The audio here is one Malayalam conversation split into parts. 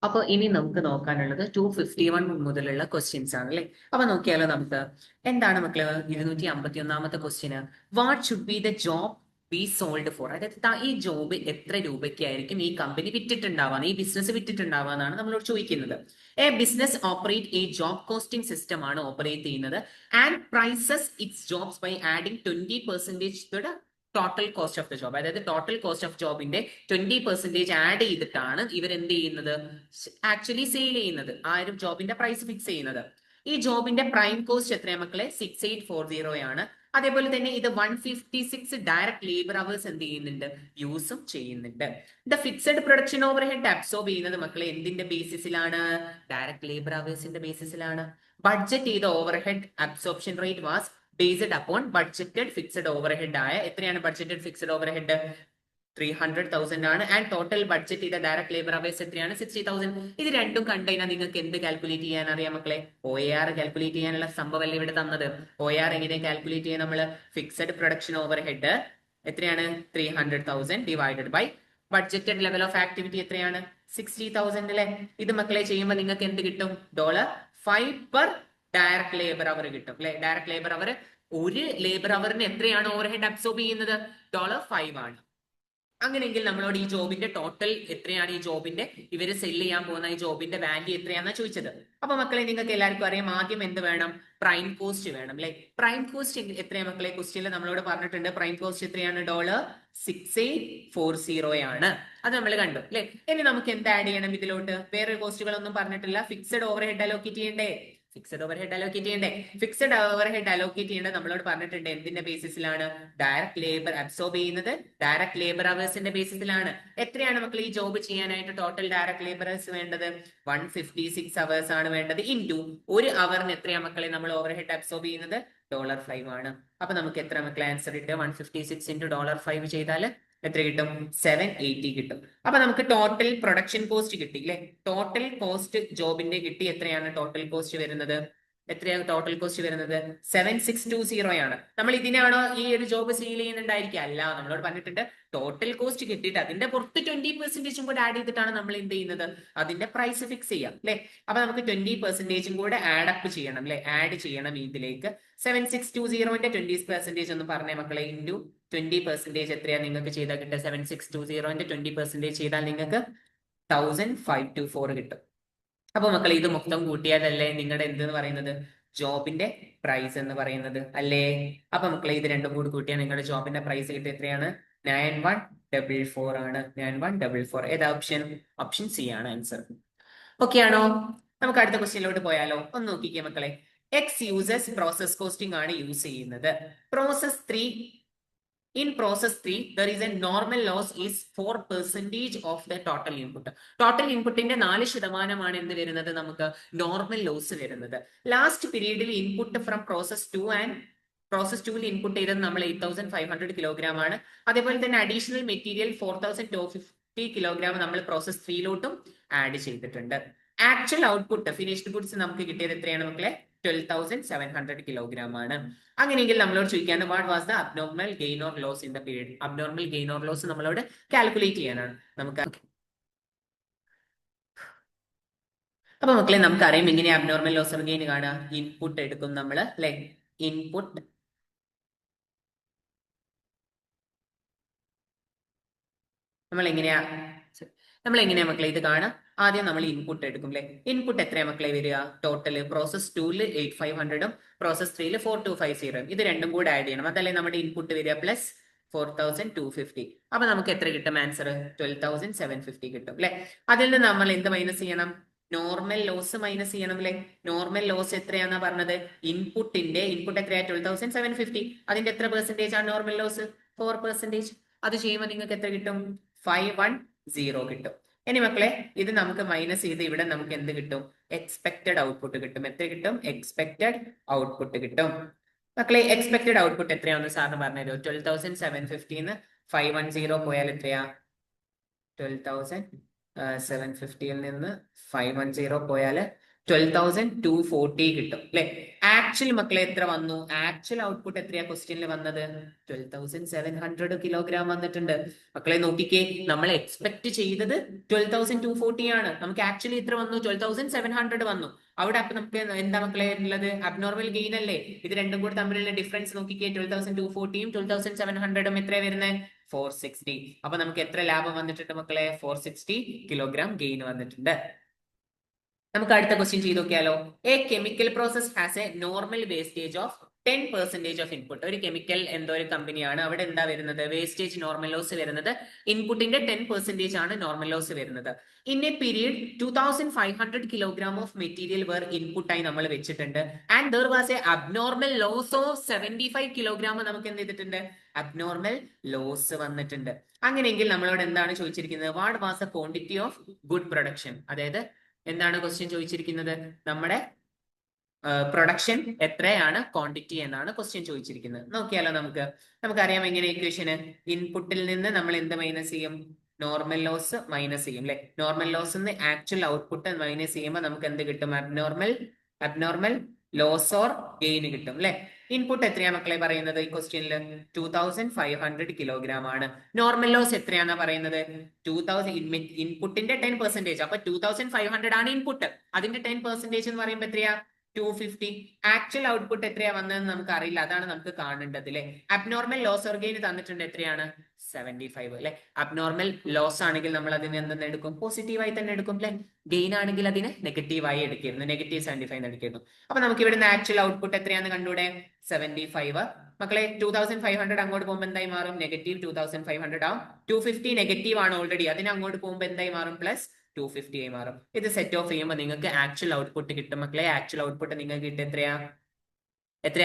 അപ്പൊ ഇനി നമുക്ക് നോക്കാനുള്ളത് 251 മുതലുള്ള ക്വസ്റ്റ്യൻസ് ആണ് അല്ലെ. അപ്പൊ നോക്കിയാലോ നമുക്ക്. എന്താണ് മക്കള് 251 question? What should be the job be sold for? അതായത് ഈ ജോബ് എത്ര രൂപയ്ക്കായിരിക്കും ഈ കമ്പനി വിറ്റിട്ടുണ്ടാവുക, ഈ ബിസിനസ് വിറ്റിട്ടുണ്ടാവുക എന്നാണ് നമ്മളോട് ചോദിക്കുന്നത്. A business operate a job costing system ആണ് ഓപ്പറേറ്റ് ചെയ്യുന്നത് and prices its jobs by adding 20% to the total cost of the job. അതായത് ടോട്ടൽ കോസ്റ്റ് ഓഫ് ജോബിന്റെ 20% ആഡ് ചെയ്തിട്ടാണ് ഇവർ എന്ത് ചെയ്യുന്നത്, ആക്ച്വലി സെയിൽ ചെയ്യുന്നത്, ആ ഒരു ജോബിന്റെ പ്രൈസ് ഫിക്സ് ചെയ്യുന്നത്. ഈ ജോബിന്റെ പ്രൈം കോസ്റ്റ് എത്രയാ മക്കളെ? 6840 ആണ്. അതേപോലെ തന്നെ ഇത് 156 ഡയറക്ട് ലേബർ അവേഴ്സ് എന്ത് ചെയ്യുന്നുണ്ട്, യൂസും ചെയ്യുന്നുണ്ട്. The fixed production overhead absorb ചെയ്യുന്നത് മക്കളെ എന്തിന്റെ ബേസിസിലാണ്? ഡയറക്ട് ലേബർ അവേഴ്സിന്റെ ബേസിസിലാണ്. ബഡ്ജറ്റ് ചെയ്ത overhead absorption rate was based upon budgeted fixed overhead ആയ എത്രയാണ് ബഡ്ജറ്റഡ് ഫിക്സഡ് ഓവർ ഹെഡ്? 300,000 ആണ്. ആൻഡ് ടോട്ടൽ ബഡ്ജറ്റ് ചെയ്ത ഡയറക്ട് ലേബർ അവേഴ്സ് എത്രയാണ്? 60,000. ഇത് രണ്ടും കണ്ടുകഴിഞ്ഞാൽ നിങ്ങൾക്ക് എന്ത് കാൽക്കുലേറ്റ് ചെയ്യാൻ അറിയാം മക്കളെ? OAR കാൽക്കുലേറ്റ് ചെയ്യാനുള്ള സംഭവമല്ലേ ഇവിടെ തന്നത്. OAR എങ്ങനെ കാൽക്കുലേറ്റ് ചെയ്യാൻ? നമ്മൾ ഫിക്സഡ് പ്രൊഡക്ഷൻ ഓവർ ഹെഡ് എത്രയാണ്? 300,000 divided by budgeted level of activity എത്രയാണ്? 60,000 അല്ലെ. ഇത് മക്കളെ ചെയ്യുമ്പോൾ നിങ്ങൾക്ക് എന്ത് കിട്ടും? $5 പെർ ഡയറക്ട് ലേബർ അവർ കിട്ടും അല്ലെ. ഡയറക്ട് ലേബർ അവർ ഒരു ലേബർ അവറിന് എത്രയാണ് ഓവർ ഹെഡ് അബ്സോർബ് ചെയ്യുന്നത്? $5 ആണ്. അങ്ങനെയെങ്കിൽ നമ്മളോട് ഈ ജോബിന്റെ ടോട്ടൽ എത്രയാണ്, ഈ ജോബിന്റെ ഇവര് സെല് ചെയ്യാൻ പോകുന്ന ഈ ജോബിന്റെ വാല്യൂ എത്രയാണെന്നാ ചോദിച്ചത്. അപ്പൊ മക്കളെ നിങ്ങൾക്ക് എല്ലാവർക്കും അറിയാം, ആദ്യം എന്ത് വേണം? പ്രൈം കോസ്റ്റ് വേണം അല്ലെ. പ്രൈം കോസ്റ്റ് എത്രയാണ് മക്കളെ? ക്വസ്റ്റ്യനിൽ നമ്മളോട് പറഞ്ഞിട്ടുണ്ട് പ്രൈം കോസ്റ്റ് എത്രയാണ്? $6840 ആണ്. അത് നമ്മൾ കണ്ടു അല്ലെ. ഇനി നമുക്ക് എന്ത് ആഡ് ചെയ്യണം ഇതിലോട്ട്? വേറെ കോസ്റ്റുകളൊന്നും പറഞ്ഞിട്ടില്ല. ഫിക്സഡ് ഓവർ ഹെഡ് അലോക്കേറ്റ് ചെയ്യണ്ടേ? ഫിക്സഡ് ഓവർ ഹെഡ് അലോക്കേറ്റ് ചെയ്യണ്ടേ? ഫിക്സഡ് ഓവർ ഹെഡ് അലോക്കേറ്റ് ചെയ്യേണ്ടത് നമ്മളോട് പറഞ്ഞിട്ടുണ്ട് എന്തിന്റെ ബേസിസിലാണ്? ഡയറക്ട് ലേബർ അബ്സോർബ് ചെയ്യുന്നത് ഡയറക്ട് ലേബർ അവേഴ്സിന്റെ ബേസിസിലാണ്. എത്രയാണ് മക്കൾ ഈ ജോബ് ചെയ്യാനായിട്ട് ടോട്ടൽ ഡയറക്ട് ലേബറേഴ്സ് വേണ്ടത്? 156 അവേഴ്സ് ആണ് വേണ്ടത്. ഇൻറ്റു ഒരു അവറിന് എത്രയാ മക്കളെ നമ്മൾ ഓവർ ഹെഡ് അബ്സോർബ് ചെയ്യുന്നത്? $5 ആണ്. അപ്പൊ നമുക്ക് എത്ര മക്കളെ ആൻസർ കിട്ടുക? 156 ഇൻറ്റു $5 ചെയ്താൽ എത്ര കിട്ടും? 780 കിട്ടും. അപ്പൊ നമുക്ക് ടോട്ടൽ പ്രൊഡക്ഷൻ കോസ്റ്റ് കിട്ടി അല്ലെ. ടോട്ടൽ കോസ്റ്റ് ജോബിന്റെ കിട്ടി. എത്രയാണ് ടോട്ടൽ കോസ്റ്റ് വരുന്നത്? എത്രയാണ് ടോട്ടൽ കോസ്റ്റ് വരുന്നത്? 7620 ആണ്. നമ്മൾ ഇതിനാണോ ഈ ഒരു ജോബ് സെയിൽ ചെയ്യുന്നുണ്ടായിരിക്കുക? അല്ല, നമ്മളോട് പറഞ്ഞിട്ടുണ്ട് ടോട്ടൽ കോസ്റ്റ് കിട്ടിയിട്ട് അതിന്റെ പുറത്ത് 20% കൂടെ ആഡ് ചെയ്തിട്ടാണ് നമ്മൾ എന്ത് ചെയ്യുന്നത്, അതിന്റെ പ്രൈസ് ഫിക്സ് ചെയ്യാം അല്ലെ. അപ്പൊ നമുക്ക് 20% കൂടെ ആഡ് അപ്പ് ചെയ്യണം അല്ലെ, ആഡ് ചെയ്യണം ഇതിലേക്ക്. 7620ന്റെ 20% എന്ന് പറഞ്ഞ മക്കളെ ഇൻറ്റു 20% എത്രയാ നിങ്ങൾക്ക് ചെയ്താൽ കിട്ടുക? 7620ന്റെ 20% ചെയ്താൽ നിങ്ങൾക്ക് 1524 കിട്ടും. അപ്പൊ മക്കളെ ഇത് മൊത്തം കൂട്ടിയാലല്ലേ നിങ്ങളുടെ എന്തെന്ന് പറയുന്നത്? ജോബിന്റെ പ്രൈസ് എന്ന് പറയുന്നത് അല്ലേ. അപ്പൊ മക്കളെ ഇത് രണ്ടും കൂടി കൂട്ടിയാൽ നിങ്ങളുടെ ജോബിന്റെ പ്രൈസ് കിട്ടിയ എത്രയാണ്? 9144 ആണ്. 9144. ഏതാ ഓപ്ഷൻ? ഓപ്ഷൻ സി ആണ് ആൻസർ. ഓക്കെ ആണോ? നമുക്ക് അടുത്ത ക്വസ്റ്റ്യനിലോട്ട് പോയാലോ? ഒന്ന് നോക്കിക്കേ മക്കളെ. എക്സ് യൂസേഴ്സ് പ്രോസസ് കോസ്റ്റിംഗ് ആണ് യൂസ് ചെയ്യുന്നത്. Process 3 In process 3, there is a normal loss is 4% of the total input. Total inputന്റെ 4% എന്ത് വരുന്നത്? നമുക്ക് നോർമൽ ലോസ് വരുന്നത്. ലാസ്റ്റ് പീരീഡിൽ input from process 2 and process 2ൽ ഇൻപുട്ട് ചെയ്തത് നമ്മൾ 8500 കിലോഗ്രാം ആണ്. അതേപോലെ തന്നെ അഡീഷണൽ മെറ്റീരിയൽ 4250 കിലോഗ്രാം നമ്മൾ പ്രോസസ് 3ലോട്ടും ആഡ് ചെയ്തിട്ടുണ്ട്. ആക്ച്വൽ ഔട്ട്പുട്ട് ഫിനിഷ്ഡ് ഗുഡ്സ് നമുക്ക് കിട്ടിയത് എത്രയാണ് മക്കളെ? 12,700 കിലോഗ്രാം ആണ്. അങ്ങനെയെങ്കിൽ നമ്മളോട് ചോദിക്കാണ് what was the abnormal gain or loss in the period. Abnormal gain or loss നമ്മളോട് കാൽക്കുലേറ്റ് ചെയ്യാനാണ്. നമുക്ക് അപ്പൊ മക്കളെ നമുക്കറിയാം എങ്ങനെയാ അബ്നോർമൽ ലോസ് ഓർ ഗെയിൻ കാണുക. ഇൻപുട്ട് എടുക്കും നമ്മൾ അല്ലെ. ഇൻപുട്ട് നമ്മൾ എങ്ങനെയാ മക്കളെ ഇത് കാണാം? ആദ്യം നമ്മൾ ഇൻപുട്ട് എടുക്കും അല്ലെ. ഇൻപുട്ട് എത്രയാ മക്കളെ വരിക? ടോട്ടൽ പ്രോസസ് 2ൽ 8500ഉം പ്രോസസ് 3ൽ 4250. ഇത് രണ്ടും കൂടെ ആഡ് ചെയ്യണം. അതല്ലേ നമ്മുടെ ഇൻപുട്ട് വരിക പ്ലസ് 4250. അപ്പൊ നമുക്ക് എത്ര കിട്ടും ആൻസർ? 12,750 കിട്ടും അല്ലെ. അതിൽ നിന്ന് നമ്മൾ എന്ത് മൈനസ് ചെയ്യണം? നോർമൽ ലോസ് മൈനസ് ചെയ്യണം അല്ലെ. നോർമൽ ലോസ് എത്രയാന്നാ പറഞ്ഞത്? ഇൻപുട്ട് എത്രയാ? 12,750. അതിന്റെ എത്ര പെർസെന്റേജ് ആണ് നോർമൽ ലോസ്? 4%. അത് ചെയ്യുമ്പോൾ നിങ്ങൾക്ക് എത്ര കിട്ടും? 510 കിട്ടും. ഇനി മക്കളെ ഇത് നമുക്ക് മൈനസ് ചെയ്ത് ഇവിടെ നമുക്ക് എന്ത് കിട്ടും? എക്സ്പെക്ടഡ് ഔട്ട്പുട്ട് കിട്ടും. എത്ര കിട്ടും? എക്സ്പെക്ടഡ് ഔട്ട്പുട്ട് കിട്ടും. മക്കളെ എക്സ്പെക്ടഡ് ഔട്ട്പുട്ട് എത്രയാണെന്ന് സാറിന് പറഞ്ഞുതരുമോ? 12,750 510 പോയാൽ എത്രയാ? 12,750 നിന്ന് 510 പോയാൽ 12,240 കിട്ടും അല്ലെ. ആക്ച്വൽ മക്കളെ എത്ര വന്നു? ആക്ച്വൽ ഔട്ട്പുട്ട് എത്രയാ ക്വസ്റ്റ്യനിൽ വന്നത്? 12,700 കിലോഗ്രാം വന്നിട്ടുണ്ട്. മക്കളെ നോക്കിക്കേ, നമ്മൾ എക്സ്പെക്ട് ചെയ്തത് 12,240 ആണ്. നമുക്ക് ആക്ച്വലി എത്ര വന്നു? 12,700 വന്നു. അവിടെ അപ്പൊ നമുക്ക് എന്താ മക്കളെ ഉള്ളത്? അബ്നോർമൽ ഗെയിൻ അല്ലേ. ഇത് രണ്ടും കൂടി തമ്മിലുള്ള ഡിഫറൻസ് നോക്കിക്കേ. 12,240യും 12,700ഉം എത്രയാണ് വരുന്നത്? 460. അപ്പൊ നമുക്ക് എത്ര ലാഭം വന്നിട്ടുണ്ട് മക്കളെ? 460 കിലോഗ്രാം ഗെയിൻ വന്നിട്ടുണ്ട്. നമുക്ക് അടുത്ത ക്വസ്റ്റ്യൻ ചെയ്ത് നോക്കിയാലോ. A chemical process has A normal wastage of 10% of input. ഒരു കെമിക്കൽ എന്തോ ഒരു കമ്പനിയാണ്, അവിടെ എന്താ വരുന്നത്? വേസ്റ്റേജ് നോർമൽ ലോസ് വരുന്നത് ഇൻപുട്ടിന്റെ 10% ആണ് നോർമൽ ലോസ് വരുന്നത്. In a period 2,500 kilogram of material where input ആയി നമ്മൾ വെച്ചിട്ടുണ്ട്. And there was a abnormal loss of 75 kilogram. നമുക്ക് എന്ത് ചെയ്തിട്ടുണ്ട്? അബ്നോർമൽ ലോസ് വന്നിട്ടുണ്ട്. അങ്ങനെയെങ്കിൽ നമ്മളോട് എന്താണ് ചോദിച്ചിരിക്കുന്നത്? What was A quantity of good production? അതായത് എന്താണ് ക്വസ്റ്റ്യൻ ചോദിച്ചിരിക്കുന്നത്? നമ്മുടെ പ്രൊഡക്ഷൻ എത്രയാണ്, ക്വാണ്ടിറ്റി എന്നാണ് ക്വസ്റ്റ്യൻ ചോദിച്ചിരിക്കുന്നത്. നോക്കിയാലോ നമുക്കറിയാം എങ്ങനെ ഇക്വേഷന്. ഇൻപുട്ടിൽ നിന്ന് നമ്മൾ എന്ത് മൈനസ് ചെയ്യും? നോർമൽ ലോസ് മൈനസ് ചെയ്യും അല്ലെ. നോർമൽ ലോസ് നിന്ന് ആക്ച്വൽ ഔട്ട്പുട്ട് മൈനസ് ചെയ്യുമ്പോൾ നമുക്ക് എന്ത് കിട്ടും? അബ്നോർമൽ ലോസ് ഓർ ഗെയിൻ കിട്ടും അല്ലെ. ഇൻപുട്ട് എത്രയാ മക്കളെ പറയുന്നത് ഈ ക്വസ്റ്റ്യനിൽ? 2,500 കിലോഗ്രാം ആണ്. നോർമൽ ലോസ് എത്രയാണെന്ന് പറയുന്നത്? 2,000. ഇൻപുട്ടിന്റെ 10%. അപ്പൊ 2,500 ആണ് ഇൻപുട്ട്. അതിന്റെ 10% എന്ന് പറയുമ്പോൾ എത്രയാ? 250. ആക്ച്വൽ ഔട്ട്പുട്ട് എത്രയാ വന്നതെന്ന് നമുക്ക് അറിയില്ല, അതാണ് നമുക്ക് കാണേണ്ടത് അല്ലെ. അബ്നോർമൽ ലോസ് ഓർ ഗെയിൻ തന്നിട്ടുണ്ട്. എത്രയാണ്? 75 അല്ലെ. അബ്നോർമൽ ലോസ് ആണെങ്കിൽ നമ്മൾ അതിനെ എന്തെന്ന് എടുക്കും? പോസിറ്റീവായി തന്നെ എടുക്കും അല്ലെ. ഗെയിൻ ആണെങ്കിൽ അതിനെ നെഗറ്റീവായി എടുക്കുന്നു. -75 എടുക്കുന്നു. അപ്പൊ നമുക്ക് ഇവിടുന്ന് ആക്ച്വൽ ഔട്ട്പുട്ട് എത്രയാന്ന് കണ്ടൂടെ? 75. മക്കളെ 2,500 അങ്ങോട്ട് പോകുമ്പോൾ എന്തായി മാറും? -2,500 ആവും. 250 നെഗറ്റീവ് ആണ് ഓൾറെഡി, അതിന് അങ്ങോട്ട് പോകുമ്പോൾ എന്തായി മാറും? +250 ആയി മാറും. ഇത് സെറ്റ് ഓഫ് ചെയ്യുമ്പോൾ നിങ്ങൾക്ക് ആക്ച്വൽ ഔട്ട്പുട്ട് കിട്ടും മക്കളെ. ആക്ച്വൽ ഔട്ട്പുട്ട് നിങ്ങൾക്ക് കിട്ടും എത്രയാ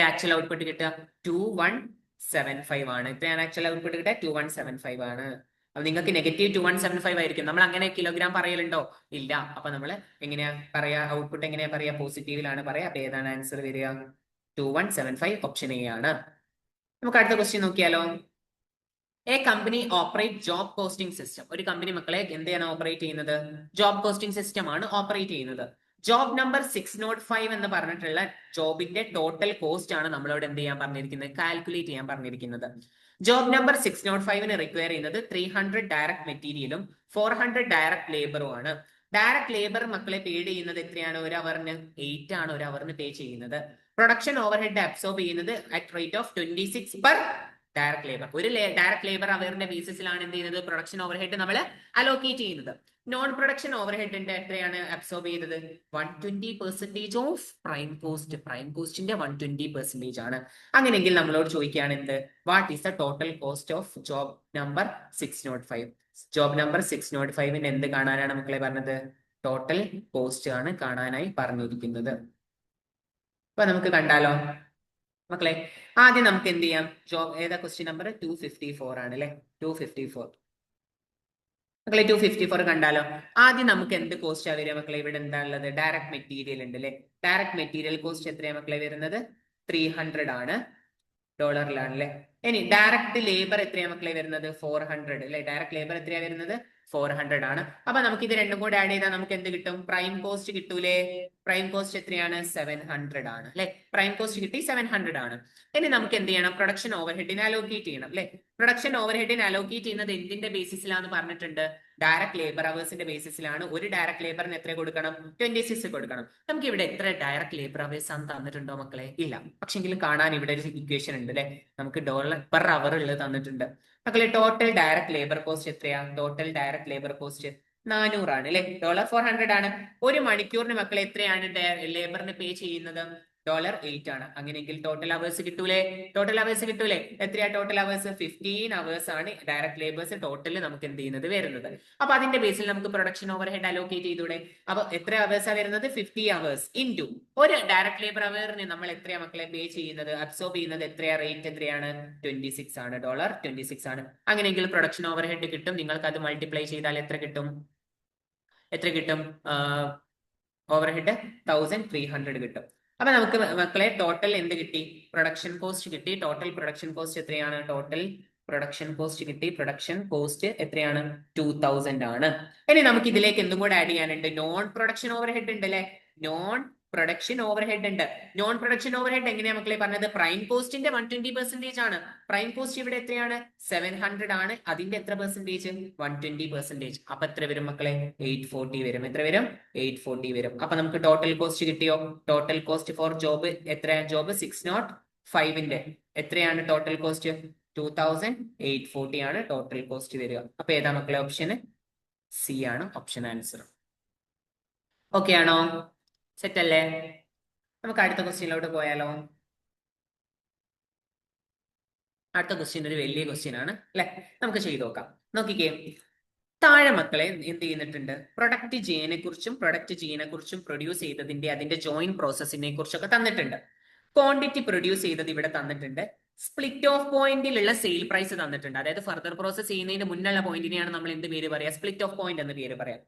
ആക്ച്വൽ ഔട്ട്പുട്ട് കിട്ടുക? 2175 ആണ്. എത്രയാണ് ആക്ച്വൽ ഔട്ട്പുട്ട് കിട്ടുക? 2175 ആണ്. അപ്പൊ നിങ്ങൾക്ക് -2175 ആയിരിക്കും. നമ്മൾ അങ്ങനെ കിലോഗ്രാം പറയലുണ്ടോ? ഇല്ല. അപ്പൊ നമ്മൾ എങ്ങനെയാ പറയാ? ഔട്ട്പുട്ട് എങ്ങനെയാ പറയാ? പോസിറ്റീവിലാണ് പറയാ. അപ്പൊ ഏതാണ് ആൻസർ വരിക? 2175 ഓപ്ഷൻ എ ആണ്. നമുക്ക് അടുത്ത ക്വസ്റ്റ്യൻ നോക്കിയാലോ. A company operate job costing system. ഒരു കമ്പനി മക്കളെ എന്താണ് ഓപ്പറേറ്റ് ചെയ്യുന്നത്? ജോബ് കോസ്റ്റിംഗ് സിസ്റ്റം ആണ് ഓപ്പറേറ്റ് ചെയ്യുന്നത്. ജോബ് നമ്പർ 605 എന്ന് പറഞ്ഞിട്ടുള്ള ജോബിന്റെ ടോട്ടൽ കോസ്റ്റ് ആണ് നമ്മളോട് എന്ത് ചെയ്യാൻ പറഞ്ഞിരിക്കുന്നത്? കാൽക്കുലേറ്റ് ചെയ്യാൻ പറഞ്ഞിരിക്കുന്നത്. ജോബ് നമ്പർ 605ന് റിക്വയർ ചെയ്യുന്നത് 300 ഡയറക്ട് മെറ്റീരിയലും 400 ഡയറക്ട് ലേബറും ആണ്. ഡയറക്ട് ലേബർ മക്കളെ പേ ചെയ്യുന്നത് എത്രയാണ്? ഒരു അവറിന് 8 ആണ് ഒരു അവറിന് പേ ചെയ്യുന്നത്. പ്രൊഡക്ഷൻ ഓവർഹെഡ് അബ്സോർബ് ചെയ്യുന്നത് at rate of 26 per direct labour. ഒരു ഡയറക്ട് ലേബർ അവറിന്റെ ബേസിസിലാണ് എന്ത് ചെയ്യുന്നത്? പ്രൊഡക്ഷൻ ഓവർഹെഡ് നമ്മൾ അലോക്കേറ്റ് ചെയ്യുന്നത്. നോൺ പ്രൊഡക്ഷൻ ഓവർഹെഡിന്റെ എത്രയാണ് അബ്സോർബ് ചെയ്തത്? 120% ഓഫ് പ്രൈം കോസ്റ്റ്. പ്രൈം കോസ്റ്റിന്റെ 120% ആണ്. അങ്ങനെയെങ്കിൽ നമ്മളോട് ചോദിക്കുകയാണ് എന്ത്? What is the total cost of job number 605? Job number 605ന്റെ എന്ത് കാണാനാണ് മക്കളെ പറഞ്ഞത്? ടോട്ടൽ കോസ്റ്റ് ആണ് കാണാനായി പറഞ്ഞിരിക്കുന്നത്. അപ്പൊ നമുക്ക് കണ്ടാലോ മക്കളെ. ആദ്യം നമുക്ക് എന്ത് ചെയ്യാം? ജോബ് ഏതാ? ക്വസ്റ്റ്യൻ നമ്പർ 254 ആണ് അല്ലെ. 254 മക്കളെ 254 കണ്ടാലോ. ആദ്യം നമുക്ക് എന്ത് കോസ്റ്റ് വരിക മക്കളെ? ഇവിടെ എന്താ ഉള്ളത്? ഡയറക്ട് മെറ്റീരിയൽ ഉണ്ട് അല്ലെ. ഡയറക്ട് മെറ്റീരിയൽ കോസ്റ്റ് എത്രയാ മക്കളെ വരുന്നത്? 300 ആണ്. ഡോളറിലാണ് അല്ലെ. ഇനി ഡയറക്ട് ലേബർ എത്രയാ മക്കളെ വരുന്നത്? 400 അല്ലെ. ഡയറക്ട് ലേബർ എത്രയാ വരുന്നത്? 400 ആണ്. അപ്പൊ നമുക്ക് ഇത് രണ്ടും കൂടെ ആഡ് ചെയ്താൽ നമുക്ക് എന്ത് കിട്ടും? പ്രൈം കോസ്റ്റ് കിട്ടൂലേ. പ്രൈം കോസ്റ്റ് എത്രയാണ്? 700 ആണ് അല്ലെ. പ്രൈം കോസ്റ്റ് കിട്ടി 700 ആണ്. ഇനി നമുക്ക് എന്ത് ചെയ്യണം? പ്രൊഡക്ഷൻ ഓവർഹെഡിനെ അലോക്കേറ്റ് ചെയ്യണം അല്ലെ. പ്രൊഡക്ഷൻ ഓവർഹെഡിനെ അലോക്കേറ്റ് ചെയ്യുന്നത് എന്തിന്റെ ബേസിസിലാന്ന് പറഞ്ഞിട്ടുണ്ട്? ഡയറക്ട് ലേബർ അവേഴ്സിന്റെ ബേസിസിലാണ്. ഒരു ഡയറക്ട് ലേബറിന് എത്ര കൊടുക്കണം? 26 കൊടുക്കണം. നമുക്ക് ഇവിടെ എത്ര ഡയറക്ട് ലേബർ അവേഴ്സ് ആണ് തന്നിട്ടുണ്ടോ മക്കളെ? ഇല്ല. പക്ഷെങ്കിലും കാണാൻ ഇവിടെ ഒരു ഇക്വേഷൻ ഉണ്ട് അല്ലെ. നമുക്ക് ഡോളർ പെർ അവർ ഉള്ളത് തന്നിട്ടുണ്ട് മക്കളെ. ടോട്ടൽ ഡയറക്ട് ലേബർ കോസ്റ്റ് എത്രയാ? ടോട്ടൽ ഡയറക്ട് ലേബർ കോസ്റ്റ് 400 ആണ് അല്ലെ. $400 ആണ്. ഒരു മണിക്കൂറിന് മക്കളെ എത്രയാണ് ലേബറിന് പേ ചെയ്യുന്നത്? $8 ആണ്. അങ്ങനെയെങ്കിൽ ടോട്ടൽ അവേഴ്സ് കിട്ടൂലേ? ടോട്ടൽ അവേഴ്സ് കിട്ടൂലേ? എത്രയാ ടോട്ടൽ അവേഴ്സ്? 15 അവേഴ്സ് ആണ് ഡയറക്ട് ലേബേഴ്സ് ടോട്ടൽ നമുക്ക് എന്ത് ചെയ്യുന്നത് വരുന്നത്. അപ്പൊ അതിന്റെ ബേസിൽ നമുക്ക് പ്രൊഡക്ഷൻ ഓവർഹെഡ് അലോക്കേറ്റ് ചെയ്തൂടെ? അപ്പൊ എത്ര അവേഴ്സാ വരുന്നത്? 50 അവേഴ്സ് ഇൻറ്റു ഒരു ഡയറക്ട് ലേബർ അവറിന് നമ്മൾ എത്രയാ മക്കളെ പേ ചെയ്യുന്നത്? അബ്സോർബ് ചെയ്യുന്നത് എത്രയാ? റേറ്റ് എത്രയാണ്? 26 ആണ്. $26 ആണ്. അങ്ങനെയെങ്കിൽ പ്രൊഡക്ഷൻ ഓവർഹെഡ് കിട്ടും. നിങ്ങൾക്ക് അത് മൾട്ടിപ്ലൈ ചെയ്താൽ എത്ര കിട്ടും? ഓവർഹെഡ് 1300 കിട്ടും. അപ്പൊ നമുക്ക് മക്കളെ ടോട്ടൽ എന്ത് കിട്ടി? പ്രൊഡക്ഷൻ കോസ്റ്റ് കിട്ടി. ടോട്ടൽ പ്രൊഡക്ഷൻ കോസ്റ്റ് എത്രയാണ്? ടോട്ടൽ പ്രൊഡക്ഷൻ കോസ്റ്റ് കിട്ടി. പ്രൊഡക്ഷൻ കോസ്റ്റ് എത്രയാണ്? 2000 ആണ്. ഇനി നമുക്ക് ഇതിലേക്ക് എന്തും കൂടെ ആഡ് ചെയ്യാനുണ്ട്? നോൺ പ്രൊഡക്ഷൻ ഓവർഹെഡ് ഉണ്ട് അല്ലെ. നോൺ പ്രൊഡക്ഷൻ ഓവർ ഹെഡ് ഉണ്ട്. നോൺ പ്രൊഡക്ഷൻ ഓവർ ഹെഡ് എങ്ങനെയാ മക്കളെ പറഞ്ഞത്? പ്രൈം കോസ്റ്റിന്റെ 120% ആണ്. പ്രൈം കോസ്റ്റ് ഇവിടെ എത്രയാണ്? 700 ആണ്. അതിന്റെ എത്ര പെർസെന്റേജ്? 120%. അപ്പൊ എത്ര വരും മക്കളെ? 840 വരും. എത്ര വരും? 840 വരും. അപ്പൊ നമുക്ക് ടോട്ടൽ കോസ്റ്റ് കിട്ടിയോ? ടോട്ടൽ കോസ്റ്റ് ഫോർ ജോബ് എത്രയാ? ജോബ് 605ന്റെ എത്രയാണ് ടോട്ടൽ കോസ്റ്റ്? 2840 ആണ് ടോട്ടൽ കോസ്റ്റ് വരിക. അപ്പൊ ഏതാ മക്കളെ ഓപ്ഷൻ? സി ആണ് ഓപ്ഷൻ ആൻസർ. ഓക്കെ ആണോ? സെറ്റ് അല്ലേ? നമുക്ക് അടുത്ത ക്വസ്റ്റ്യനിലോട്ട് പോയാലോ? അടുത്ത ക്വസ്റ്റ്യൻ ഒരു വലിയ ക്വസ്റ്റ്യൻ ആണ് അല്ലെ? നമുക്ക് ചെയ്തു നോക്കാം. നോക്കിക്കേ, താഴെ മക്കളെ എന്ത് ചെയ്യുന്നിട്ടുണ്ട്? പ്രൊഡക്റ്റ് ജീനെ കുറിച്ചും പ്രൊഡക്റ്റ് ജീനെ കുറിച്ചും പ്രൊഡ്യൂസ് ചെയ്തതിന്റെ അതിന്റെ ജോയിൻ പ്രോസസ്സിനെ കുറിച്ചൊക്കെ തന്നിട്ടുണ്ട്. ക്വാണ്ടിറ്റി പ്രൊഡ്യൂസ് ചെയ്തത് ഇവിടെ തന്നിട്ടുണ്ട്. സ്പ്ലിറ്റ് ഓഫ് പോയിന്റിലുള്ള സെയിൽ പ്രൈസ് തന്നിട്ടുണ്ട്. അതായത് ഫർദർ പ്രോസസ് ചെയ്യുന്നതിന് മുന്നുള്ള പോയിന്റിനെയാണ് നമ്മൾ എന്ത് പേര് പറയാ? സ്പ്ലിറ്റ് ഓഫ് പോയിന്റ് എന്ന് പേര് പറയാം.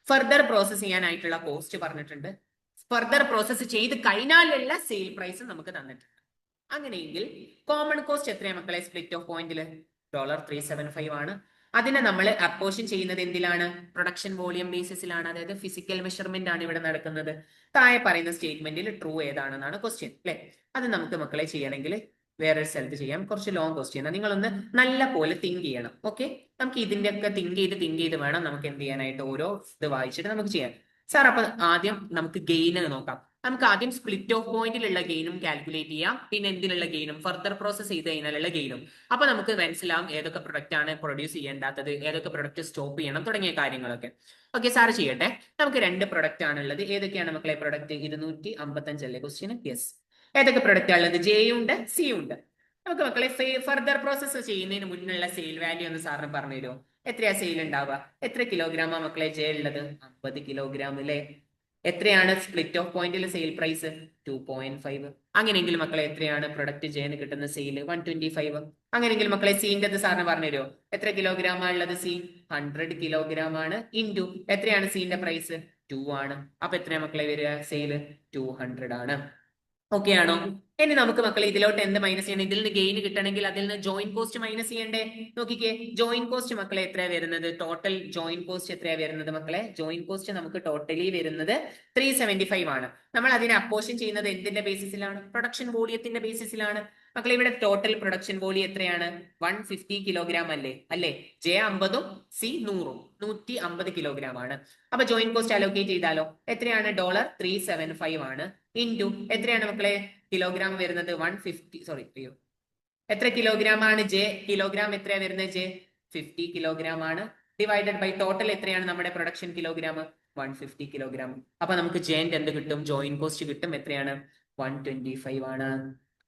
ഫർദർ പ്രോസസ് ചെയ്യാനായിട്ടുള്ള കോസ്റ്റ് പറഞ്ഞിട്ടുണ്ട്. ഫർദർ പ്രോസസ് ചെയ്ത് കഴിഞ്ഞാലുള്ള സെയിൽ പ്രൈസ് നമുക്ക് തന്നിട്ടുണ്ട്. അങ്ങനെയെങ്കിൽ കോമൺ കോസ്റ്റ് എത്രയാണ് മക്കളെ? സ്പ്ലിറ്റ് ഓഫ് പോയിന്റില് $375 ആണ്. അതിനെ നമ്മൾ അപ്പോർഷൻ ചെയ്യുന്നത് എന്തിലാണ്? Production volume ബേസിസിലാണ്. അതായത് ഫിസിക്കൽ മെഷർമെന്റ് ആണ് ഇവിടെ നടക്കുന്നത്. താഴെ പറയുന്ന സ്റ്റേറ്റ്മെന്റിൽ ട്രൂ ഏതാണെന്നാണ് ക്വസ്റ്റ്യൻ അല്ലെ? അത് നമുക്ക് മക്കളെ ചെയ്യണമെങ്കിൽ വേറൊരു സ്ഥലത്ത് ചെയ്യാം. കുറച്ച് ലോങ് ക്വസ്റ്റ്യൻ. നിങ്ങളൊന്ന് നല്ല പോലെ തിങ്ക് ചെയ്യണം. ഓക്കെ, നമുക്ക് ഇതിന്റെ ഒക്കെ തിങ്ക് ചെയ്ത് വേണം നമുക്ക് എന്ത് ചെയ്യാനായിട്ട്? ഓരോ ഇത് വായിച്ചിട്ട് നമുക്ക് ചെയ്യാം. സാർ അപ്പൊ ആദ്യം നമുക്ക് ഗെയിൻ നോക്കാം. നമുക്ക് ആദ്യം സ്പ്ലിറ്റ് ഓഫ് പോയിന്റിലുള്ള ഗെയിനും കാൽക്കുലേറ്റ് ചെയ്യാം. പിന്നെ എന്തിനുള്ള ഗെയിനും? ഫർദർ പ്രോസസ് ചെയ്ത് കഴിഞ്ഞാലുള്ള ഗെയിനും. അപ്പൊ നമുക്ക് മനസ്സിലാവും ഏതൊക്കെ പ്രൊഡക്റ്റ് ആണ് പ്രൊഡ്യൂസ് ചെയ്യേണ്ടാത്തത്, ഏതൊക്കെ പ്രൊഡക്റ്റ് സ്റ്റോപ്പ് ചെയ്യണം തുടങ്ങിയ കാര്യങ്ങളൊക്കെ. ഓക്കെ, സാർ ചെയ്യട്ടെ. നമുക്ക് 2 പ്രൊഡക്റ്റ് ആണുള്ളത്. ഏതൊക്കെയാണ് മക്കളെ പ്രൊഡക്റ്റ്? 255 അല്ലേ ക്വസ്റ്റ്യൻ? യെസ്. ഏതൊക്കെ പ്രൊഡക്റ്റ് ഉള്ളത്? ജെയും ഉണ്ട്, സിയും ഉണ്ട്. നമുക്ക് മക്കളെ ഫർദർ പ്രോസസ് ചെയ്യുന്നതിന് മുന്നുള്ള സെയിൽ വാല്യൂ ഒന്ന് സാറിന് പറഞ്ഞു തരുമോ? എത്രയാ സെയിൽ ഉണ്ടാവുക? എത്ര കിലോഗ്രാമാ മക്കളെ ജെ ഉള്ളത്? 50 കിലോഗ്രാം അല്ലേ? എത്രയാണ് സ്പ്ലിറ്റ് ഓഫ് പോയിന്റിലെ സെയിൽ പ്രൈസ്? 2.5. അങ്ങനെയെങ്കിൽ മക്കളെ എത്രയാണ് പ്രൊഡക്റ്റ് ജെന് കിട്ടുന്ന സെയിൽ? 125. അങ്ങനെയെങ്കിൽ മക്കളെ സീൻ്റെ സാറിന് പറഞ്ഞു തരുമോ? എത്ര കിലോഗ്രാമാ ഉള്ളത്? സി 100 കിലോഗ്രാം ആണ്. ഇൻറ്റു എത്രയാണ് സീന്റെ പ്രൈസ്? 2 ആണ്. അപ്പൊ എത്രയാ മക്കളെ വരിക? സെയിൽ 200 ആണ്. ഓക്കെ ആണോ? ഇനി നമുക്ക് മക്കളെ ഇതിലോട്ട് എന്ത് മൈനസ് ചെയ്യണം? ഇതിൽ നിന്ന് ഗെയിൻ കിട്ടണമെങ്കിൽ അതിൽ നിന്ന് ജോയിൻ കോസ്റ്റ് മൈനസ് ചെയ്യണ്ടേ? നോക്കിക്കേ, ജോയിൻ കോസ്റ്റ് മക്കളെ എത്രയാ വരുന്നത്? ടോട്ടൽ ജോയിൻ കോസ്റ്റ് എത്രയാ വരുന്നത് മക്കളെ? ജോയിൻ കോസ്റ്റ് നമുക്ക് ടോട്ടലി വരുന്നത് 375 ആണ്. നമ്മൾ അതിനെ അപ്പോഷൻ ചെയ്യുന്നത് എന്തിന്റെ ബേസിസിലാണ്? പ്രൊഡക്ഷൻ വോളിയത്തിന്റെ ബേസിസിലാണ്. മക്കളെ ഇവിടെ ടോട്ടൽ പ്രൊഡക്ഷൻ വോളിയം എത്രയാണ്? 150 കിലോഗ്രാം അല്ലേ? ജെ 50ഉം സി 100ഉം 150 കിലോഗ്രാം ആണ്. അപ്പൊ ജോയിൻ കോസ്റ്റ് അലോക്കേറ്റ് ചെയ്താലോ എത്രയാണ്? $375 ആണ്. ഇൻറ്റു എത്രയാണ് മക്കളെ കിലോഗ്രാം വരുന്നത്? 150. സോറി, അയ്യോ, എത്ര കിലോഗ്രാം ആണ് ജെ? കിലോഗ്രാം എത്രയാ വരുന്നത്? ജെ 50 കിലോഗ്രാം ആണ്. ഡിവൈഡഡ് ബൈ ടോട്ടൽ എത്രയാണ് നമ്മുടെ പ്രൊഡക്ഷൻ കിലോഗ്രാം? 150 കിലോഗ്രാം. അപ്പൊ നമുക്ക് ജെന്റെ എന്ത് കിട്ടും? ജോയിൻ കോസ്റ്റ് കിട്ടും. എത്രയാണ്? 125 ആണ്.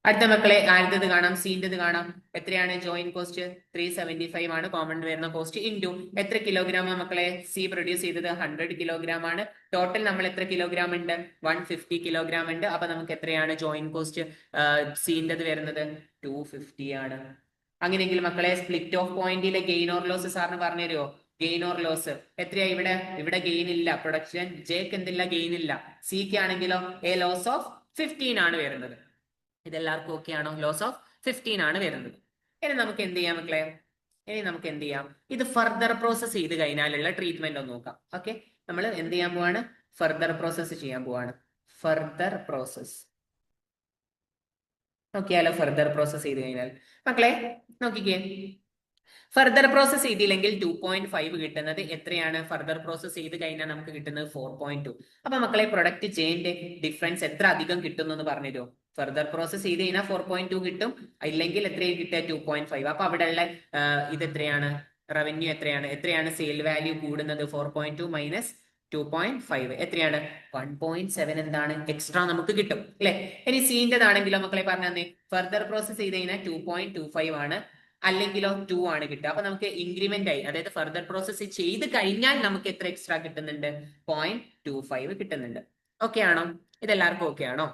അടുത്ത മക്കളെ ആദ്യത്തേത് കാണാം, സീൻ്റെത് കാണാം. എത്രയാണ് ജോയിൻ കോസ്റ്റ്? 375 ആണ് കോമൺ വരുന്ന കോസ്റ്റ്. ഇൻറ്റു എത്ര കിലോഗ്രാം മക്കളെ സി പ്രൊഡ്യൂസ് ചെയ്തത്? 100 കിലോഗ്രാം ആണ്. ടോട്ടൽ നമ്മൾ എത്ര കിലോഗ്രാം ഉണ്ട്? 150 കിലോഗ്രാം ഉണ്ട്. അപ്പൊ നമുക്ക് എത്രയാണ് ജോയിൻ കോസ്റ്റ് സീൻ്റെത് വരുന്നത്? 250 ആണ്. അങ്ങനെയെങ്കിൽ മക്കളെ സ്പ്ലിറ്റ് ഓഫ് പോയിന്റിലെ ഗെയിൻ ഓർ ലോസ് സാറിന് പറഞ്ഞു തരുമോ? ഗെയിൻ ഓർ ലോസ് എത്രയാ? ഇവിടെ ഗെയിൻ ഇല്ല. പ്രൊഡക്ഷൻ ജെക്ക് എന്തില്ല? ഗെയിൻ ഇല്ല. സിക്ക് ആണെങ്കിലോ എ ലോസ് ഓഫ് 15 ആണ് വരുന്നത്. ഇതെല്ലാവർക്കും ഓക്കെ ആണോ? ലോസ് ഓഫ് 15 ആണ് വരുന്നത്. ഇനി നമുക്ക് എന്ത് ചെയ്യാം മക്കളെ? ഇത് ഫർദർ പ്രോസസ് ചെയ്ത് കഴിഞ്ഞാലുള്ള ട്രീറ്റ്മെന്റ് ഒന്ന് നോക്കാം. ഓക്കെ, നമ്മൾ എന്ത് ചെയ്യാൻ പോവാണ്? ഫർദർ പ്രോസസ് ചെയ്യാൻ പോവാണ്. ഫർദർ പ്രോസസ് നോക്കിയാലോ? ഫർദർ പ്രോസസ് ചെയ്ത് കഴിഞ്ഞാൽ മക്കളെ നോക്കിക്കേ, ഫർദർ പ്രോസസ് ചെയ്തില്ലെങ്കിൽ 2.5 കിട്ടുന്നത് എത്രയാണ്? ഫർദർ പ്രോസസ് ചെയ്ത് കഴിഞ്ഞാൽ നമുക്ക് കിട്ടുന്നത് 4.2. അപ്പൊ മക്കളെ പ്രൊഡക്റ്റ് ജെയിന്റെ ഡിഫറൻസ് എത്ര അധികം കിട്ടുന്നു എന്ന് പറഞ്ഞു തരുമോ? ഫർദർ പ്രോസസ് ചെയ്ത് കഴിഞ്ഞാൽ 4.2 കിട്ടും. ഇല്ലെങ്കിൽ എത്രയും കിട്ടുക? 2.5. അപ്പൊ അവിടെയുള്ള ഇത് എത്രയാണ്? റവന്യൂ എത്രയാണ് സെയിൽ വാല്യൂ കൂടുന്നത്? 4.2 മൈനസ് 2.5 എത്രയാണ്? 1.7 എന്താണ് എക്സ്ട്രാ നമുക്ക് കിട്ടും അല്ലെ? ഇനി സീൻ്റെതാണെങ്കിലോ മക്കളെ പറഞ്ഞു തന്നെ, ഫർദർ പ്രോസസ് ചെയ്ത് കഴിഞ്ഞാൽ 2.25 ആണ്. അല്ലെങ്കിലോ 2 ആണ് കിട്ടുക. അപ്പൊ നമുക്ക് ഇൻക്രിമെന്റ് ആയി, അതായത് ഫർദർ പ്രോസസ് ചെയ്ത് കഴിഞ്ഞാൽ നമുക്ക് എത്ര എക്സ്ട്രാ കിട്ടുന്നുണ്ട്? 0.25 കിട്ടുന്നുണ്ട്. ഓക്കെ ആണോ? ഇതെല്ലാവർക്കും ഓക്കെ ആണോ?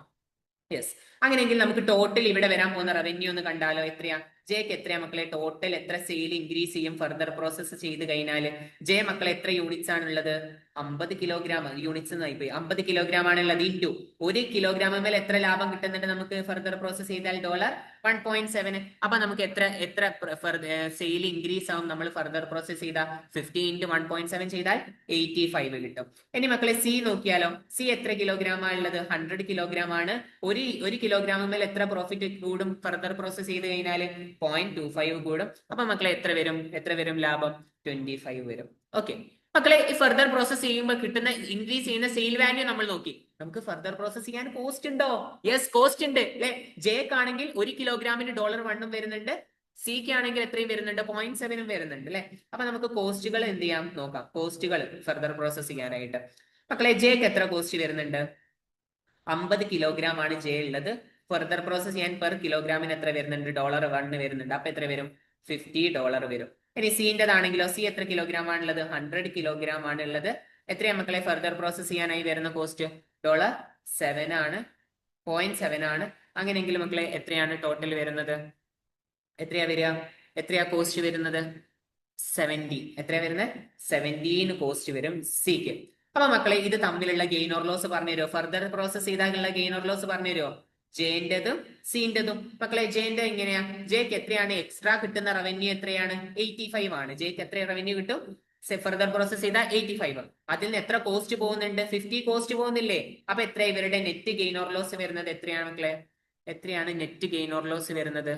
യെസ്. അങ്ങനെയെങ്കിൽ നമുക്ക് ടോട്ടൽ ഇവിടെ വരാൻ പോകുന്ന റവന്യൂ ഒന്ന് കണ്ടാലോ? എത്രയാ? ജെക്ക് എത്രയാ മക്കളെ? ടോട്ടൽ എത്ര സെയിൽ ഇൻക്രീസ് ചെയ്യും ഫർദർ പ്രോസസ് ചെയ്ത് കഴിഞ്ഞാൽ? ജെ മക്കളെ എത്ര യൂണിറ്റ്സ് ആണുള്ളത്? 50 കിലോഗ്രാം യൂണിറ്റ്സ് എന്നായി പോയി. 50 കിലോഗ്രാം ആണുള്ളത് ഇൻറ്റു 1 കിലോഗ്രാം മേൽ എത്ര ലാഭം കിട്ടുന്നുണ്ട് നമുക്ക് ഫർദർ പ്രോസസ് ചെയ്താൽ $1.7. അപ്പൊ നമുക്ക് എത്ര സെയിൽ ഇൻക്രീസ് ആവും നമ്മൾ ഫർദർ പ്രോസസ് ചെയ്താൽ 50 ഇൻറ്റു 1.7 ചെയ്താൽ 85 കിട്ടും. ഇനി മക്കളെ സി നോക്കിയാലോ. സി എത്ര കിലോഗ്രാം ആണുള്ളത്? 100 കിലോഗ്രാം ആണ്. ഒരു കിലോഗ്രാം മേൽ എത്ര പ്രോഫിറ്റ് കൂടും ഫർദർ പ്രോസസ് ചെയ്ത് കഴിഞ്ഞാൽ? 0.25 കൂടും. അപ്പൊ മക്കളെ എത്ര വരും ലാഭം? 25 വരും. ഓക്കെ മക്കളെ, ഈ ഫർദർ പ്രോസസ് ചെയ്യുമ്പോൾ കിട്ടുന്ന ഇൻക്രീസ് ചെയ്യുന്ന സെയിൽ വാല്യൂ നമ്മൾ നോക്കി. നമുക്ക് ഫർദർ പ്രോസസ് ചെയ്യാൻ കോസ്റ്റ് ഉണ്ടോ? യെസ്, കോസ്റ്റ് ഉണ്ട് അല്ലെ. ജെക്ക് ആണെങ്കിൽ 1 കിലോഗ്രാമിന് $1 വരുന്നുണ്ട്. സിക്ക് ആണെങ്കിൽ എത്രയും വരുന്നുണ്ട്? 0.7 വരുന്നുണ്ട് അല്ലെ. അപ്പൊ നമുക്ക് കോസ്റ്റുകൾ എന്ത് ചെയ്യാം നോക്കാം. കോസ്റ്റുകൾ ഫർദർ പ്രോസസ് ചെയ്യാനായിട്ട് മക്കളെ ജെക്ക് എത്ര കോസ്റ്റ് വരുന്നുണ്ട്? 50 കിലോഗ്രാം ആണ് ജെ ഉള്ളത്. ഫർദർ പ്രോസസ് ചെയ്യാൻ പെർ കിലോഗ്രാമിന് എത്ര വരുന്നുണ്ട്? $1 വരുന്നുണ്ട്. അപ്പൊ എത്ര വരും? $50 വരും. ഇനി സിന്റേതാണെങ്കിലോ, സി എത്ര കിലോഗ്രാം ആണുള്ളത്? 100 കിലോഗ്രാം ആണ് ഉള്ളത്. എത്രയാ മക്കളെ ഫർദർ പ്രോസസ് ചെയ്യാനായി വരുന്ന കോസ്റ്റ്? $7 ആണ്, 0.7 ആണ്. അങ്ങനെയെങ്കിൽ മക്കളെ എത്രയാണ് ടോട്ടൽ വരുന്നത്? എത്രയാ വരിക? എത്രയാ കോസ്റ്റ് വരുന്നത്? 70. എത്രയാ വരുന്നത്? 17 കോസ്റ്റ് വരും സിക്ക്. അപ്പൊ മക്കളെ ഇത് തമ്മിലുള്ള ഗെയിൻ ഓർ ലോസ് പറഞ്ഞു തരുമോ? ഫർദർ പ്രോസസ് ചെയ്താലുള്ള ഗെയിൻ ഓർ ലോസ് പറഞ്ഞു തരുമോ? ജെന്റെതും സിന്റെതും. മക്കളെ ജെന്റെ എങ്ങനെയാ? ജെക്ക് എത്രയാണ് എക്സ്ട്രാ കിട്ടുന്ന റവന്യൂ? എത്രയാണ്? 85 ആണ്. ജെക്ക് എത്ര റവന്യൂ കിട്ടും ഫർദർ പ്രോസസ് ചെയ്താൽ? 85. അതിൽ നിന്ന് എത്ര കോസ്റ്റ് പോകുന്നുണ്ട്? 50 കോസ്റ്റ് പോകുന്നില്ലേ? അപ്പൊ എത്ര ഇവരുടെ നെറ്റ് ഗെയിൻ ഓർ ലോസ് വരുന്നത്? എത്രയാണ് മക്കളെ? എത്രയാണ് നെറ്റ് ഗെയിൻ ഓർ ലോസ് വരുന്നത്?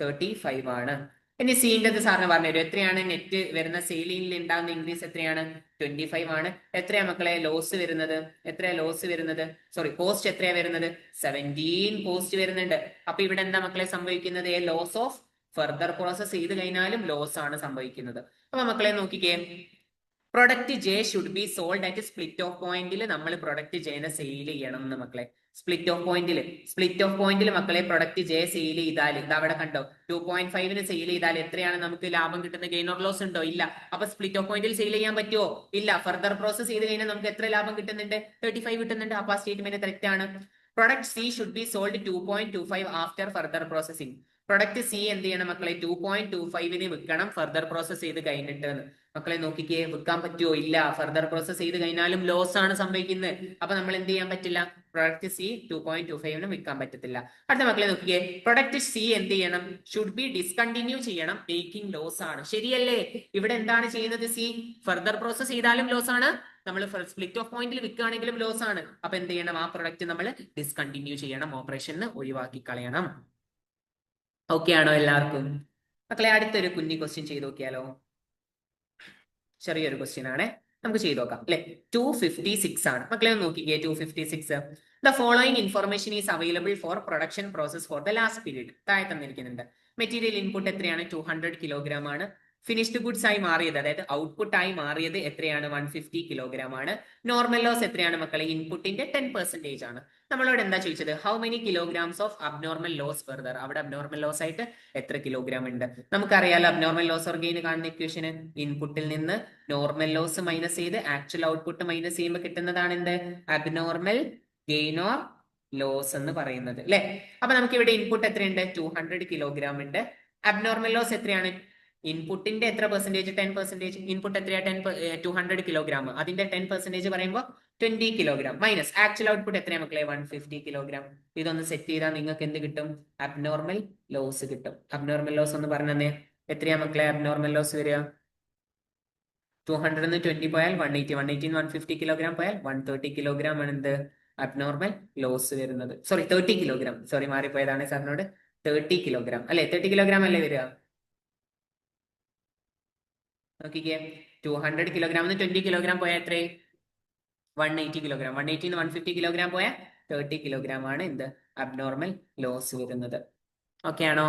35 ആണ്. ഇനി സീൻ്റെത് സാറിന് പറഞ്ഞു തരും. എത്രയാണ് നെറ്റ് വരുന്ന സെയിലിംഗിൽ ഉണ്ടാകുന്ന ഇൻക്രീസ്? എത്രയാണ്? 25 ആണ്. എത്രയാ മക്കളെ ലോസ് വരുന്നത്? എത്രയാ ലോസ് വരുന്നത്? സോറി, കോസ്റ്റ് എത്രയാ വരുന്നത്? 17 കോസ്റ്റ് വരുന്നുണ്ട്. അപ്പൊ ഇവിടെ എന്താ മക്കളെ സംഭവിക്കുന്നത്? ലോസ് ഓഫ് ഫർദർ പ്രോസസ് ചെയ്ത് കഴിഞ്ഞാലും ലോസ് ആണ് സംഭവിക്കുന്നത്. അപ്പൊ മക്കളെ നോക്കിക്കേ, product J should be sold at split of പോയിന്റിൽ നമ്മൾ പ്രൊഡക്റ്റ് ജെനെ സെയിൽ ചെയ്യണം എന്ന് മക്കളെ. സ്പ്ലിറ്റ് ഓഫ് പോയിന്റിൽ മക്കളെ പ്രൊഡക്റ്റ് ജെ സെയിൽ ചെയ്താൽ ഇത് അവിടെ കണ്ടോ 2.5 സെയിൽ ചെയ്താൽ എത്രയാണ് നമുക്ക് ലാഭം കിട്ടുന്നത്? ഗെയിൻ ഓർ ലോസ് ഉണ്ടോ? ഇല്ല. അപ്പൊ സ്പ്ലിറ്റ് ഓഫ് പോയിന്റിൽ സെയിൽ ചെയ്യാൻ പറ്റുമോ? ഇല്ല. ഫർദർ പ്രോസസ് ചെയ്ത് കഴിഞ്ഞാൽ നമുക്ക് എത്ര ലാഭം കിട്ടുന്നുണ്ട്? 35 കിട്ടുന്നുണ്ട്. അപ്പൊ ആ സ്റ്റേറ്റ്മെന്റ് തെറ്റ് ആണ്. Product C should be sold 2.25 after further processing. Product C എന്ത് ചെയ്യണം മക്കളെ? 2.25 വിൽക്കണം ഫർദർ പ്രോസസ് ചെയ്ത് കഴിഞ്ഞിട്ട്. മക്കളെ നോക്കിക്കേ, വിൽക്കാൻ പറ്റുമോ? ഇല്ല. ഫർദർ പ്രോസസ് ചെയ്ത് കഴിഞ്ഞാലും ലോസ് ആണ് സംഭവിക്കുന്നത്. അപ്പൊ നമ്മൾ എന്ത് ചെയ്യാൻ പറ്റില്ല? പ്രൊഡക്റ്റ് സി 2.25 വിൽക്കാൻ പറ്റത്തില്ല. അടുത്ത മക്കളെ നോക്കിക്കേ, പ്രൊഡക്റ്റ് സി എന്ത് ചെയ്യണം? ഷുഡ് ബി ഡിസ്കണ്ടിന്യൂ ചെയ്യണം. മേക്കിംഗ് ലോസ് ആണ്. ശരിയല്ലേ? ഇവിടെ എന്താണ് ചെയ്യുന്നത്? സി ഫർദർ പ്രോസസ് ചെയ്താലും ലോസ് ആണ്, നമ്മൾ സ്പ്ലിറ്റ് ഓഫ് പോയിന്റിൽ വിൽക്കുകയാണെങ്കിലും ലോസ് ആണ്. അപ്പൊ എന്ത് ചെയ്യണം? ആ പ്രൊഡക്റ്റ് നമ്മൾ ഡിസ്കണ്ടിന്യൂ ചെയ്യണം, ഓപ്പറേഷന് ഒഴിവാക്കി കളയണം. ഓക്കെ ആണോ എല്ലാവർക്കും? മക്കളെ അടുത്തൊരു കുഞ്ഞി ക്വസ്റ്റ്യൻ ചെയ്ത് നോക്കിയാലോ? ചെറിയൊരു ക്വസ്റ്റ്യൻ ആണ്, നമുക്ക് ചെയ്ത് നോക്കാം അല്ലെ. 256 ആണ് മക്കളെ. ഒന്ന് നോക്കിക്കേ, 256. The following information is available for production process for the last period. താഴെ തന്നിരിക്കുന്നുണ്ട്. മെറ്റീരിയൽ ഇൻപുട്ട് എത്രയാണ്? 200 കിലോഗ്രാം ആണ്. ഫിനിഷ്ഡ് ഗുഡ്സ് ആയി മാറിയത്, അതായത് ഔട്ട്പുട്ട് ആയി മാറിയത് എത്രയാണ്? 150 കിലോഗ്രാം ആണ്. നോർമൽ ലോസ് എത്രയാണ് മക്കളെ? ഇൻപുട്ടിന്റെ 10% ആണ്. നമ്മളോട് എന്താ ചോദിച്ചത്? How many kilograms of abnormal loss further. അവിടെ അബ്നോർമൽ ലോസ് ആയിട്ട് എത്ര കിലോഗ്രാം ഉണ്ട്? നമുക്കറിയാലോ അബ്നോർമൽ ലോസ് ഓർ ഗെയിൻ കാണുന്ന ഇക്വേഷന്, ഇൻപുട്ടിൽ നിന്ന് നോർമൽ ലോസ് മൈനസ് ചെയ്ത് ആക്ച്വൽ ഔട്ട്പുട്ട് മൈനസ് ചെയ്യുമ്പോൾ കിട്ടുന്നതാണ് എന്ത്? അബ്നോർമൽ ഗെയിൻ ഓർ ലോസ് എന്ന് പറയുന്നത് അല്ലെ. അപ്പൊ നമുക്ക് ഇവിടെ ഇൻപുട്ട് എത്രയുണ്ട്? 200 കിലോഗ്രാം ഉണ്ട്. അബ്നോർമൽ ലോസ് എത്രയാണ്? ഇൻപുട്ടിന്റെ എത്ര പെർസെന്റേജ്? 10%. ഇൻപുട്ട് എത്രയാ? 200 കിലോഗ്രാം. അതിന്റെ 10% പറയുമ്പോൾ 20 കിലോഗ്രാം മൈനസ് ആക്ച്വൽ ഔട്ട്പുട്ട് എത്രയാണ് മക്കളെ? 150 കിലോഗ്രാം. ഇതൊന്ന് സെറ്റ് ചെയ്താൽ നിങ്ങൾക്ക് എന്ത് കിട്ടും? അബ്നോർമൽ ലോസ് കിട്ടും. അബ്നോർമൽ ലോസ് ഒന്ന് പറഞ്ഞേ, എത്രയാ മക്കളെ അബ്നോർമൽ ലോസ് വരിക? 200 20 പോയാൽ 180, 180 150 കിലോഗ്രാം പോയാൽ 130 കിലോഗ്രാം ആണ് എന്ത്? അബ്നോർമൽ ലോസ് വരുന്നത്. Sorry, 30 kilogram. സോറി, മാറിപ്പോയതാണ് സാറിനോട്. 30 കിലോഗ്രാം അല്ലെ? 30 കിലോഗ്രാം അല്ലേ വരിക? നോക്കിക്കേ, 200 കിലോഗ്രാം 20 കിലോഗ്രാം പോയാൽ എത്ര? 180 കിലോഗ്രാം. 180 150 കിലോഗ്രാം പോയാൽ 30 കിലോഗ്രാം ആണ് എന്ത്? അബ്നോർമൽ ലോസ് വരുന്നത്. ഓക്കെ ആണോ?